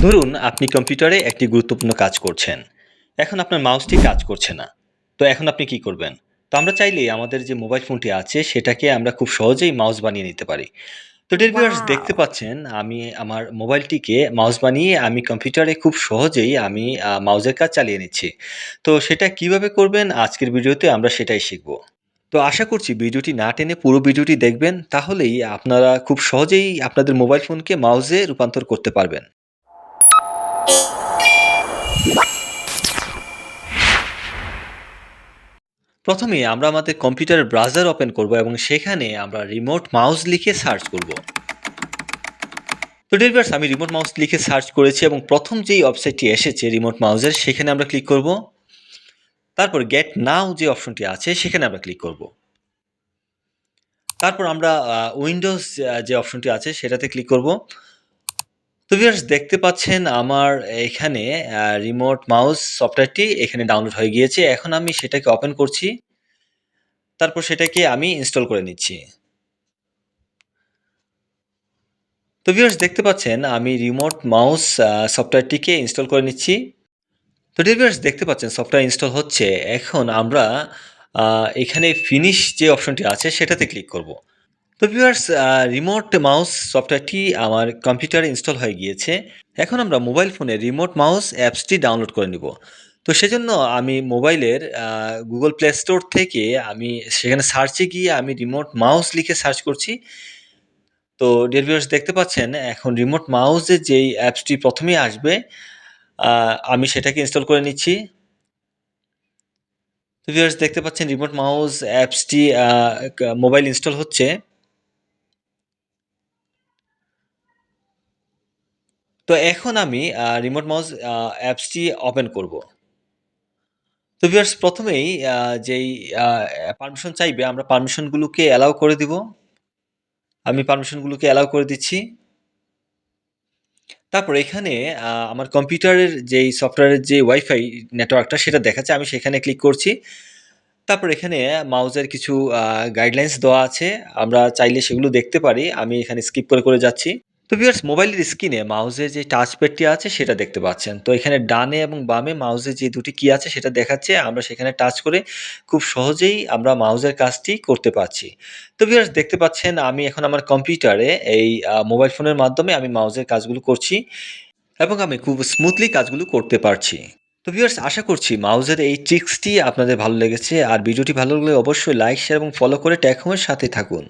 ধরুন আপনি কম্পিউটারে একটি গুরুত্বপূর্ণ কাজ করছেন। এখন আপনার মাউসটি কাজ করছে না। তো এখন আপনি কি করবেন? তো আমরা চাইলেই আমাদের যে মোবাইল ফোনটি আছে সেটাকে আমরা খুব সহজেই মাউস বানিয়ে নিতে পারি। তো ডিয়ার ভিউয়ার্স দেখতে ওয়াও! পাচ্ছেন আমি আমার মোবাইলটিকে মাউস বানিয়ে আমি কম্পিউটারে খুব সহজেই আমি মাউসের কাজ চালিয়ে নিচ্ছি। তো সেটা কিভাবে করবেন আজকের ভিডিওতে আমরা সেটাই শিখব। তো আশা করছি ভিডিওটি না টেনে পুরো ভিডিওটি দেখবেন তাহলেই আপনারা খুব সহজেই আপনাদের মোবাইল ফোনকে মাউসে রূপান্তর করতে পারবেন। প্রথমে আমরা আমাদের কম্পিউটারের ব্রাউজার ওপেন করব এবং সেখানে আমরা রিমোট মাউস লিখে সার্চ করব। তো ডিয়ার ভিউয়ার্স আমি রিমোট মাউস লিখে সার্চ করেছি এবং প্রথম যেই ওয়েবসাইটটি এসেছে রিমোট মাউসের সেখানে আমরা ক্লিক করব। তারপর গেট নাও যে অপশনটি আছে সেখানে আমরা ক্লিক করব। তারপর আমরা উইন্ডোজ যে অপশনটি আছে সেটাতে ক্লিক করব। তো ভিউয়ার্স দেখতে পাচ্ছেন আমার এখানে রিমোট মাউস সফটওয়্যারটি এখানে ডাউনলোড হয়ে গিয়েছে। এখন আমি সেটাকে ওপেন করছি। তারপর সেটাকে আমি ইনস্টল করে নিচ্ছি। তো ভিউয়ার্স দেখতে পাচ্ছেন আমি রিমোট মাউস সফটওয়্যারটিকে ইনস্টল করে নিচ্ছি। তো ডিয়ার ভিউয়ার্স দেখতে পাচ্ছেন সফটওয়্যার ইনস্টল হচ্ছে। এখন আমরা এখানে ফিনিশ যে অপশনটি আছে সেটাতে ক্লিক করব। তো ভিউয়ার্স রিমোট মাউস সফটওয়্যারটি আমার কম্পিউটারে ইনস্টল হয়ে গিয়েছে। এখন আমরা মোবাইল ফোনে রিমোট মাউস অ্যাপসটি ডাউনলোড করে নিব। তো সেজন্য আমি মোবাইলের গুগল প্লে স্টোর থেকে আমি সেখানে সার্চে গিয়ে আমি রিমোট মাউস লিখে সার্চ করছি। তো ডিয়ার ভিউয়ার্স দেখতে পাচ্ছেন এখন রিমোট মাউসের যেই অ্যাপসটি প্রথমেই আসবে আমি সেটাকে ইনস্টল করে নিচ্ছি। তো ভিউয়ার্স দেখতে পাচ্ছেন রিমোট মাউস অ্যাপসটি মোবাইল ইনস্টল হচ্ছে। তো এখন আমি রিমোট মাউস অ্যাপসটি ওপেন করব। তো ভিউয়ার্স প্রথমেই যেই আ পারমিশন চাইবে আমরা পারমিশনগুলোকে অ্যালাউ করে দিব। আমি পারমিশনগুলোকে অ্যালাউ করে দিচ্ছি। তারপর এখানে আমার কম্পিউটারের যেই সফটওয়্যারের যে ওয়াইফাই নেটওয়ার্কটা সেটা দেখাচ্ছে। আমি সেখানে ক্লিক করছি। তারপর এখানে মাউসের কিছু গাইডলাইনস দেওয়া আছে। আমরা চাইলে সেগুলো দেখতে পারি। আমি এখানে স্কিপ করে যাচ্ছি। তো ভিউয়ার্স মোবাইলের স্ক্রিনে মাউসের যে টাচ প্যাডটি আছে সেটা দেখতে পাচ্ছেন। তো এখানে ডানে এবং বামে মাউসের যে দুটি কি আছে সেটা দেখাচ্ছে। আমরা সেখানে টাচ করে খুব সহজেই আমরা মাউসের কাজটি করতে পারছি। তো ভিউয়ার্স দেখতে পাচ্ছেন আমি এখন আমার কম্পিউটারে এই মোবাইল ফোনের মাধ্যমে আমি মাউসের কাজগুলো করছি এবং আমি খুব স্মুথলি কাজগুলো করতে পারছি। তো ভিউয়ার্স আশা করছি মাউসের এই ট্রিক্সটি আপনাদের ভালো লেগেছে। আর ভিডিওটি ভালো লাগলে অবশ্যই লাইক, শেয়ার এবং ফলো করে টেক হোমের সাথে থাকুন।